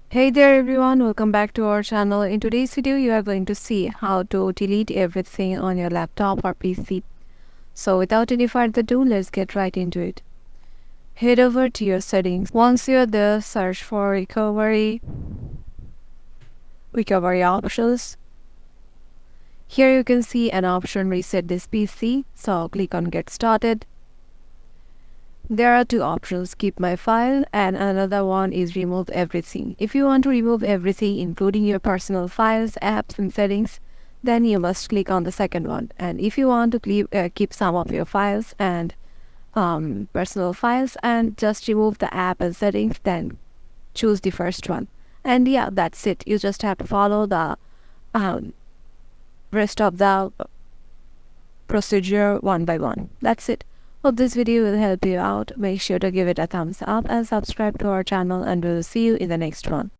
Hey there everyone, welcome back to our channel. In today's video, you are going to see how to delete everything on your laptop or PC. So without any further ado, let's get right into it. Head over to your settings. Once you're there, search for recovery options. Here you can see an option reset this PC. So click on get started. There are two options, keep my file, and another one is remove everything. If you want to remove everything including your personal files, apps and settings, then you must click on the second one. And if you want to keep some of your files and personal files and just remove the app and settings, then choose the first one. And yeah, that's it. You just have to follow the rest of the procedure one by one. That's it. Hope this video will help you out. Make sure to give it a thumbs up and subscribe to our channel, and we'll see you in the next one.